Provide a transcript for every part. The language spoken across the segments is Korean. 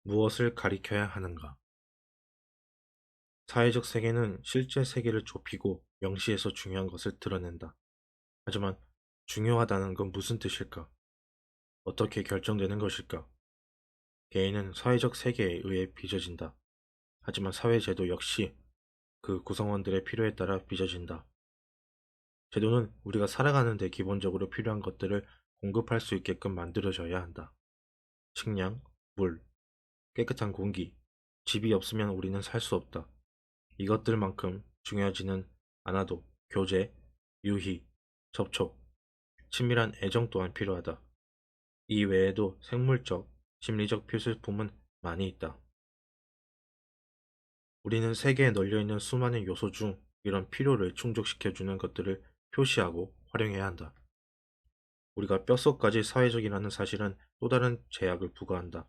무엇을 가리켜야 하는가? 사회적 세계는 실제 세계를 좁히고 명시해서 중요한 것을 드러낸다. 하지만 중요하다는 건 무슨 뜻일까? 어떻게 결정되는 것일까? 개인은 사회적 세계에 의해 빚어진다. 하지만 사회제도 역시 그 구성원들의 필요에 따라 빚어진다. 제도는 우리가 살아가는 데 기본적으로 필요한 것들을 공급할 수 있게끔 만들어져야 한다. 식량, 물, 깨끗한 공기, 집이 없으면 우리는 살 수 없다. 이것들만큼 중요하지는 않아도 교제, 유희, 접촉, 친밀한 애정 또한 필요하다. 이 외에도 생물적, 심리적 필수품은 많이 있다. 우리는 세계에 널려있는 수많은 요소 중 이런 필요를 충족시켜주는 것들을 표시하고 활용해야 한다. 우리가 뼛속까지 사회적이라는 사실은 또 다른 제약을 부과한다.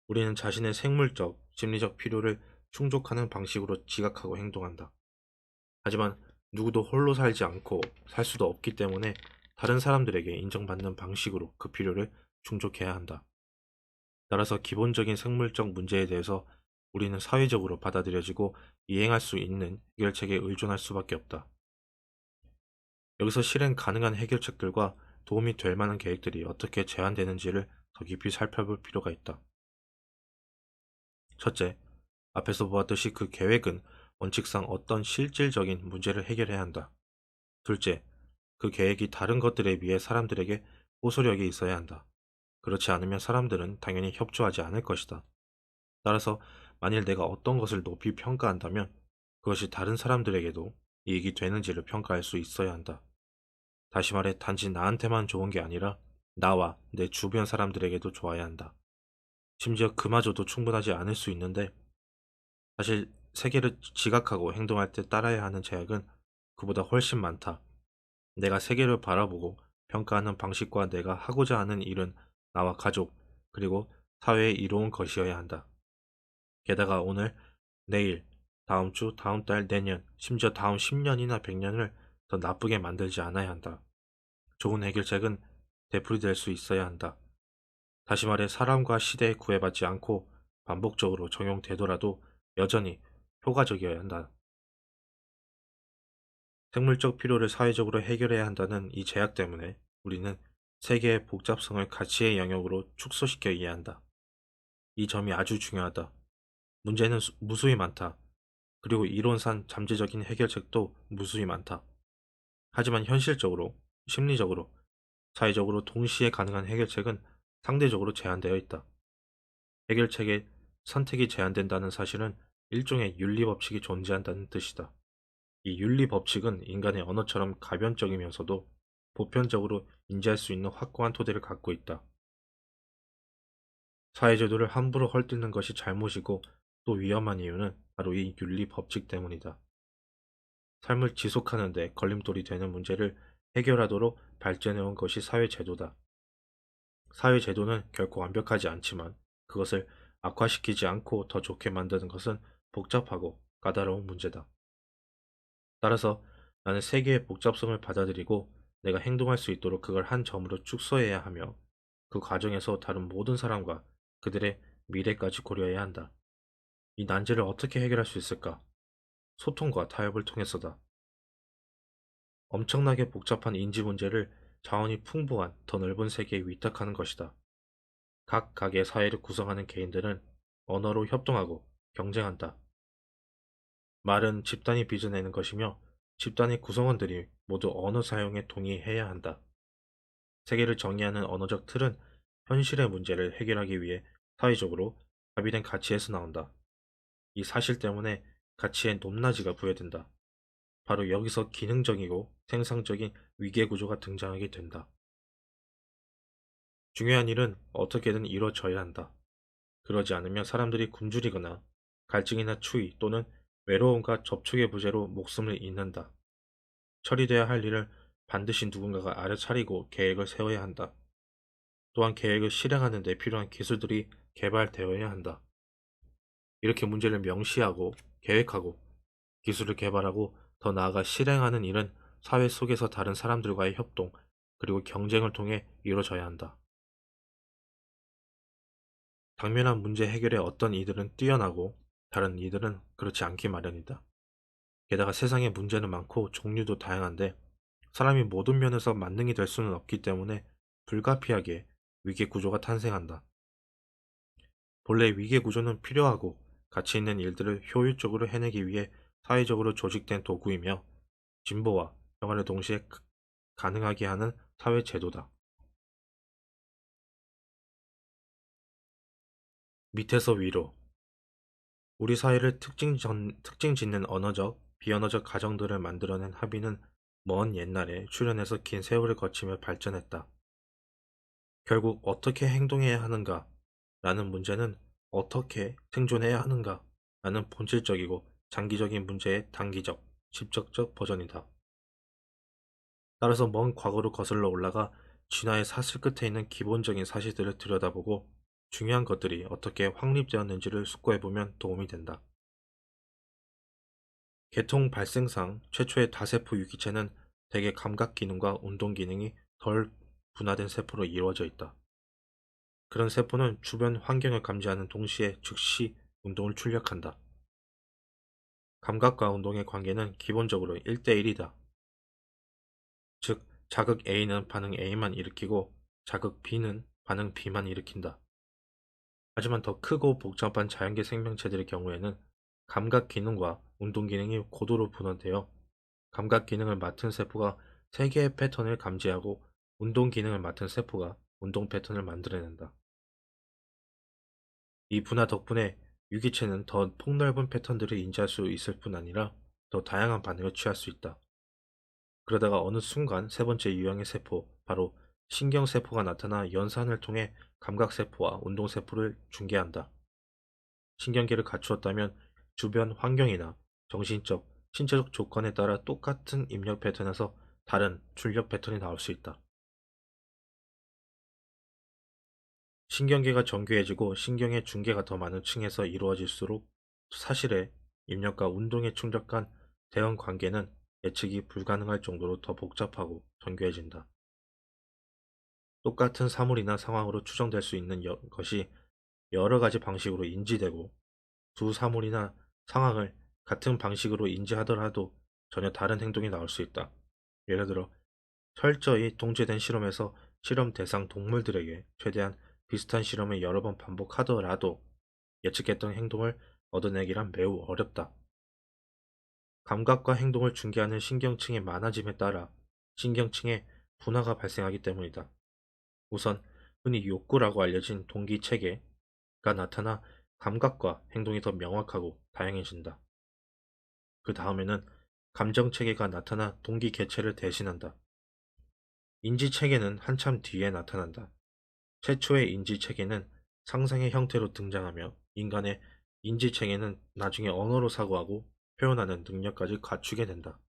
우리는 자신의 생물적, 심리적 필요를 충족하는 방식으로 지각하고 행동한다. 하지만 누구도 홀로 살지 않고 살 수도 없기 때문에 다른 사람들에게 인정받는 방식으로 그 필요를 충족해야 한다. 따라서 기본적인 생물적 문제에 대해서 우리는 사회적으로 받아들여지고 이행할 수 있는 해결책에 의존할 수밖에 없다. 여기서 실행 가능한 해결책들과 도움이 될 만한 계획들이 어떻게 제안되는지를 더 깊이 살펴볼 필요가 있다. 첫째, 앞에서 보았듯이 그 계획은 원칙상 어떤 실질적인 문제를 해결해야 한다. 둘째, 그 계획이 다른 것들에 비해 사람들에게 호소력이 있어야 한다. 그렇지 않으면 사람들은 당연히 협조하지 않을 것이다. 따라서 만일 내가 어떤 것을 높이 평가한다면 그것이 다른 사람들에게도 이익이 되는지를 평가할 수 있어야 한다. 다시 말해 단지 나한테만 좋은 게 아니라 나와 내 주변 사람들에게도 좋아야 한다. 심지어 그마저도 충분하지 않을 수 있는데 사실 세계를 지각하고 행동할 때 따라야 하는 제약은 그보다 훨씬 많다. 내가 세계를 바라보고 평가하는 방식과 내가 하고자 하는 일은 나와 가족, 그리고 사회에 이로운 것이어야 한다. 게다가 오늘, 내일, 다음 주, 다음 달, 내년, 심지어 다음 10년이나 100년을 더 나쁘게 만들지 않아야 한다. 좋은 해결책은 되풀이될 수 있어야 한다. 다시 말해 사람과 시대에 구애받지 않고 반복적으로 적용되더라도 여전히 효과적이어야 한다. 생물적 필요를 사회적으로 해결해야 한다는 이 제약 때문에 우리는 세계의 복잡성을 가치의 영역으로 축소시켜 이해한다. 이 점이 아주 중요하다. 문제는 무수히 많다. 그리고 이론상 잠재적인 해결책도 무수히 많다. 하지만 현실적으로, 심리적으로, 사회적으로 동시에 가능한 해결책은 상대적으로 제한되어 있다. 해결책의 선택이 제한된다는 사실은 일종의 윤리 법칙이 존재한다는 뜻이다. 이 윤리 법칙은 인간의 언어처럼 가변적이면서도 보편적으로 인지할 수 있는 확고한 토대를 갖고 있다. 사회제도를 함부로 헐뜯는 것이 잘못이고 또 위험한 이유는 바로 이 윤리 법칙 때문이다. 삶을 지속하는 데 걸림돌이 되는 문제를 해결하도록 발전해온 것이 사회제도다. 사회제도는 결코 완벽하지 않지만 그것을 악화시키지 않고 더 좋게 만드는 것은 복잡하고 까다로운 문제다. 따라서 나는 세계의 복잡성을 받아들이고 내가 행동할 수 있도록 그걸 한 점으로 축소해야 하며 그 과정에서 다른 모든 사람과 그들의 미래까지 고려해야 한다. 이 난제를 어떻게 해결할 수 있을까? 소통과 타협을 통해서다. 엄청나게 복잡한 인지 문제를 자원이 풍부한 더 넓은 세계에 위탁하는 것이다. 각각의 사회를 구성하는 개인들은 언어로 협동하고 경쟁한다. 말은 집단이 빚어내는 것이며 집단의 구성원들이 모두 언어 사용에 동의해야 한다. 세계를 정의하는 언어적 틀은 현실의 문제를 해결하기 위해 사회적으로 합의된 가치에서 나온다. 이 사실 때문에 가치에 높낮이가 부여된다. 바로 여기서 기능적이고 생산적인 위계구조가 등장하게 된다. 중요한 일은 어떻게든 이루어져야 한다. 그러지 않으면 사람들이 굶주리거나 갈증이나 추위 또는 외로움과 접촉의 부재로 목숨을 잃는다. 처리돼야 할 일을 반드시 누군가가 알아차리고 계획을 세워야 한다. 또한 계획을 실행하는 데 필요한 기술들이 개발되어야 한다. 이렇게 문제를 명시하고 계획하고 기술을 개발하고 더 나아가 실행하는 일은 사회 속에서 다른 사람들과의 협동 그리고 경쟁을 통해 이루어져야 한다. 당면한 문제 해결에 어떤 이들은 뛰어나고 다른 이들은 그렇지 않기 마련이다. 게다가 세상에 문제는 많고 종류도 다양한데 사람이 모든 면에서 만능이 될 수는 없기 때문에 불가피하게 위계 구조가 탄생한다. 본래 위계 구조는 필요하고 가치 있는 일들을 효율적으로 해내기 위해 사회적으로 조직된 도구이며 진보와 평화를 동시에 가능하게 하는 사회 제도다. 밑에서 위로 우리 사회를 특징 짓는 언어적, 비언어적 가정들을 만들어낸 합의는 먼 옛날에 출현해서 긴 세월을 거치며 발전했다. 결국 어떻게 행동해야 하는가 라는 문제는 어떻게 생존해야 하는가 라는 본질적이고 장기적인 문제의 단기적, 직접적 버전이다. 따라서 먼 과거로 거슬러 올라가 진화의 사슬 끝에 있는 기본적인 사실들을 들여다보고 중요한 것들이 어떻게 확립되었는지를 숙고해보면 도움이 된다. 계통 발생상 최초의 다세포 유기체는 대개 감각 기능과 운동 기능이 덜 분화된 세포로 이루어져 있다. 그런 세포는 주변 환경을 감지하는 동시에 즉시 운동을 출력한다. 감각과 운동의 관계는 기본적으로 1대1이다. 즉, 자극 A는 반응 A만 일으키고 자극 B는 반응 B만 일으킨다. 하지만 더 크고 복잡한 자연계 생명체들의 경우에는 감각 기능과 운동 기능이 고도로 분화되어 감각 기능을 맡은 세포가 3개의 패턴을 감지하고 운동 기능을 맡은 세포가 운동 패턴을 만들어낸다. 이 분화 덕분에 유기체는 더 폭넓은 패턴들을 인지할 수 있을 뿐 아니라 더 다양한 반응을 취할 수 있다. 그러다가 어느 순간 세 번째 유형의 세포, 바로 신경세포가 나타나 연산을 통해 감각세포와 운동세포를 중계한다. 신경계를 갖추었다면 주변 환경이나 정신적, 신체적 조건에 따라 똑같은 입력 패턴에서 다른 출력 패턴이 나올 수 있다. 신경계가 정교해지고 신경의 중계가 더 많은 층에서 이루어질수록 사실의 입력과 운동의 충격 간 대응 관계는 예측이 불가능할 정도로 더 복잡하고 정교해진다. 똑같은 사물이나 상황으로 추정될 수 있는 것이 여러 가지 방식으로 인지되고 두 사물이나 상황을 같은 방식으로 인지하더라도 전혀 다른 행동이 나올 수 있다. 예를 들어 철저히 통제된 실험에서 실험 대상 동물들에게 최대한 비슷한 실험을 여러 번 반복하더라도 예측했던 행동을 얻어내기란 매우 어렵다. 감각과 행동을 중개하는 신경층의 많아짐에 따라 신경층의 분화가 발생하기 때문이다. 우선 흔히 욕구라고 알려진 동기체계가 나타나 감각과 행동이 더 명확하고 다양해진다. 그 다음에는 감정체계가 나타나 동기개체를 대신한다. 인지체계는 한참 뒤에 나타난다. 최초의 인지체계는 상상의 형태로 등장하며 인간의 인지체계는 나중에 언어로 사고하고 표현하는 능력까지 갖추게 된다.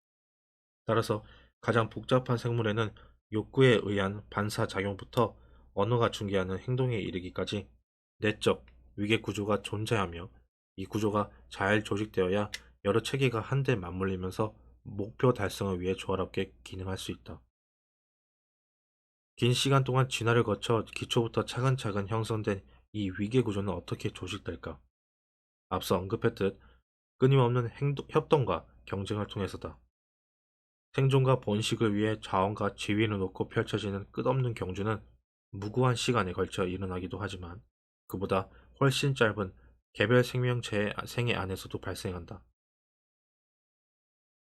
따라서 가장 복잡한 생물에는 욕구에 의한 반사작용부터 언어가 중개하는 행동에 이르기까지 내적 위계 구조가 존재하며 이 구조가 잘 조직되어야 여러 체계가 한데 맞물리면서 목표 달성을 위해 조화롭게 기능할 수 있다. 긴 시간 동안 진화를 거쳐 기초부터 차근차근 형성된 이 위계 구조는 어떻게 조직될까? 앞서 언급했듯 끊임없는 협동과 경쟁을 통해서다. 생존과 번식을 위해 자원과 지위를 놓고 펼쳐지는 끝없는 경주는 무구한 시간에 걸쳐 일어나기도 하지만 그보다 훨씬 짧은 개별 생명체의 생애 안에서도 발생한다.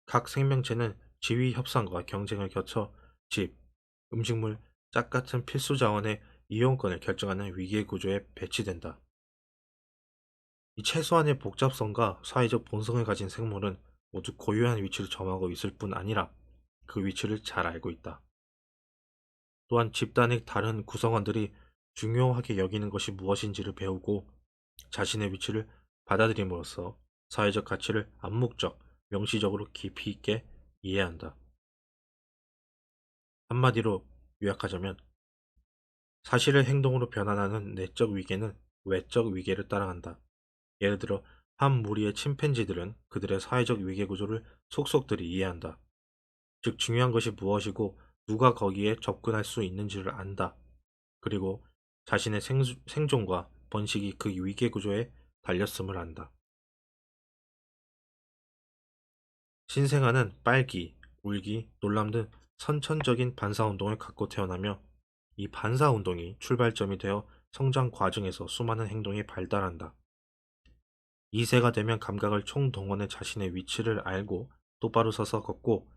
각 생명체는 지위 협상과 경쟁을 거쳐 집, 음식물, 짝 같은 필수 자원의 이용권을 결정하는 위기의 구조에 배치된다. 이 최소한의 복잡성과 사회적 본성을 가진 생물은 모두 고유한 위치를 점하고 있을 뿐 아니라 그 위치를 잘 알고 있다. 또한 집단의 다른 구성원들이 중요하게 여기는 것이 무엇인지를 배우고 자신의 위치를 받아들임으로써 사회적 가치를 암묵적, 명시적으로 깊이 있게 이해한다. 한마디로 요약하자면 사실을 행동으로 변환하는 내적 위계는 외적 위계를 따라간다. 예를 들어 한 무리의 침팬지들은 그들의 사회적 위계 구조를 속속들이 이해한다. 즉 중요한 것이 무엇이고 누가 거기에 접근할 수 있는지를 안다. 그리고 자신의 생존과 번식이 그 위계 구조에 달렸음을 안다. 신생아는 빨기, 울기, 놀람 등 선천적인 반사운동을 갖고 태어나며 이 반사운동이 출발점이 되어 성장 과정에서 수많은 행동이 발달한다. 2세가 되면 감각을 총동원해 자신의 위치를 알고 똑바로 서서 걷고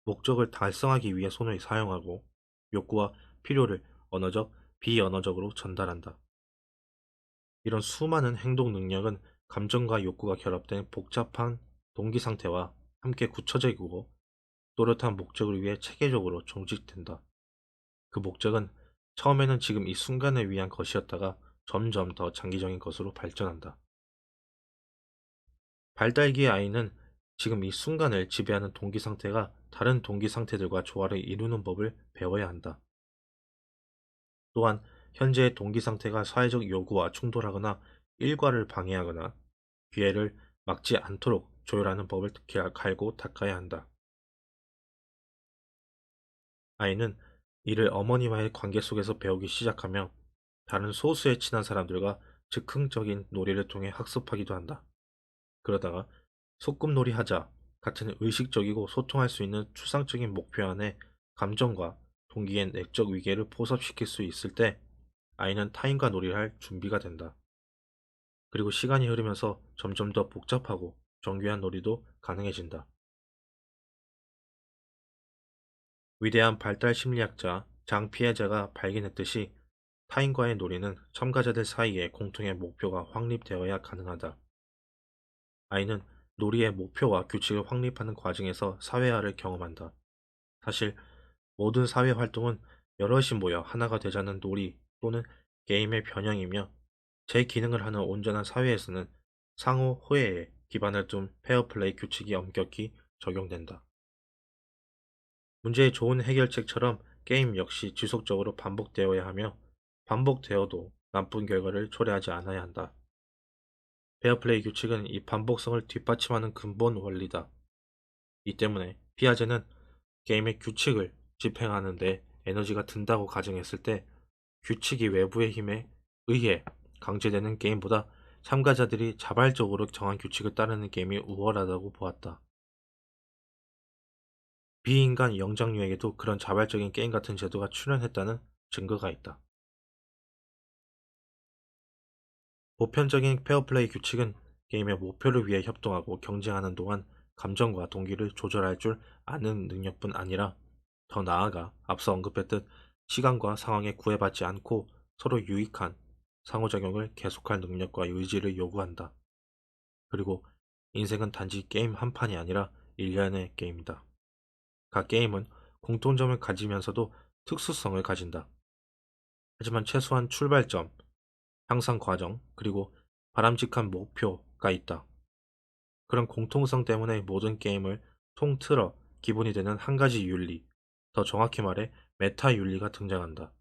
목적을 달성하기 위해 손을 사용하고 욕구와 필요를 언어적, 비언어적으로 전달한다. 이런 수많은 행동 능력은 감정과 욕구가 결합된 복잡한 동기 상태와 함께 굳혀지고 또렷한 목적을 위해 체계적으로 종식된다. 그 목적은 처음에는 지금 이 순간을 위한 것이었다가 점점 더 장기적인 것으로 발전한다. 발달기의 아이는 지금 이 순간을 지배하는 동기 상태가 다른 동기 상태들과 조화를 이루는 법을 배워야 한다. 또한 현재의 동기 상태가 사회적 요구와 충돌하거나 일과를 방해하거나 기회를 막지 않도록 조율하는 법을 갈고 닦아야 한다. 아이는 이를 어머니와의 관계 속에서 배우기 시작하며 다른 소수의 친한 사람들과 즉흥적인 놀이를 통해 학습하기도 한다. 그러다가 소꿉놀이 하자 같은 의식적이고 소통할 수 있는 추상적인 목표 안에 감정과 동기의 내적 위계를 포섭시킬 수 있을 때 아이는 타인과 놀이를 할 준비가 된다. 그리고 시간이 흐르면서 점점 더 복잡하고 정교한 놀이도 가능해진다. 위대한 발달 심리학자 장 피아제가 발견했듯이 타인과의 놀이는 참가자들 사이에 공통의 목표가 확립되어야 가능하다. 아이는 놀이의 목표와 규칙을 확립하는 과정에서 사회화를 경험한다. 사실 모든 사회 활동은 여럿이 모여 하나가 되자는 놀이 또는 게임의 변형이며 제 기능을 하는 온전한 사회에서는 상호 호혜에 기반을 둔 페어플레이 규칙이 엄격히 적용된다. 문제의 좋은 해결책처럼 게임 역시 지속적으로 반복되어야 하며 반복되어도 나쁜 결과를 초래하지 않아야 한다. 페어플레이 규칙은 이 반복성을 뒷받침하는 근본 원리다. 이 때문에 피아제는 게임의 규칙을 집행하는 데 에너지가 든다고 가정했을 때 규칙이 외부의 힘에 의해 강제되는 게임보다 참가자들이 자발적으로 정한 규칙을 따르는 게임이 우월하다고 보았다. 비인간 영장류에게도 그런 자발적인 게임 같은 제도가 출현했다는 증거가 있다. 보편적인 페어플레이 규칙은 게임의 목표를 위해 협동하고 경쟁하는 동안 감정과 동기를 조절할 줄 아는 능력뿐 아니라 더 나아가 앞서 언급했듯 시간과 상황에 구애받지 않고 서로 유익한 상호작용을 계속할 능력과 의지를 요구한다. 그리고 인생은 단지 게임 한 판이 아니라 일련의 게임이다. 각 게임은 공통점을 가지면서도 특수성을 가진다. 하지만 최소한 출발점, 향상 과정, 그리고 바람직한 목표가 있다. 그런 공통성 때문에 모든 게임을 통틀어 기본이 되는 한 가지 윤리, 더 정확히 말해 메타 윤리가 등장한다.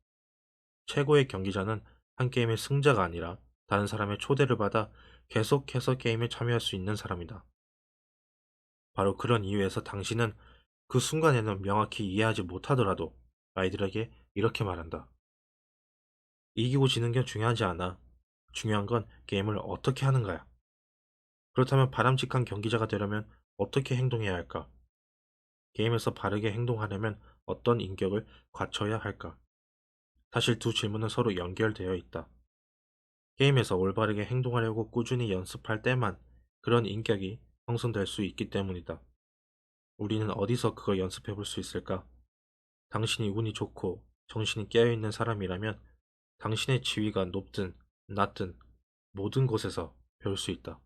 최고의 경기자는 한 게임의 승자가 아니라 다른 사람의 초대를 받아 계속해서 게임에 참여할 수 있는 사람이다. 바로 그런 이유에서 당신은 그 순간에는 명확히 이해하지 못하더라도 아이들에게 이렇게 말한다. 이기고 지는 게 중요하지 않아. 중요한 건 게임을 어떻게 하는 거야. 그렇다면 바람직한 경기자가 되려면 어떻게 행동해야 할까? 게임에서 바르게 행동하려면 어떤 인격을 갖춰야 할까? 사실 두 질문은 서로 연결되어 있다. 게임에서 올바르게 행동하려고 꾸준히 연습할 때만 그런 인격이 형성될 수 있기 때문이다. 우리는 어디서 그걸 연습해 볼 수 있을까? 당신이 운이 좋고 정신이 깨어있는 사람이라면 당신의 지위가 높든 낮든 모든 곳에서 배울 수 있다.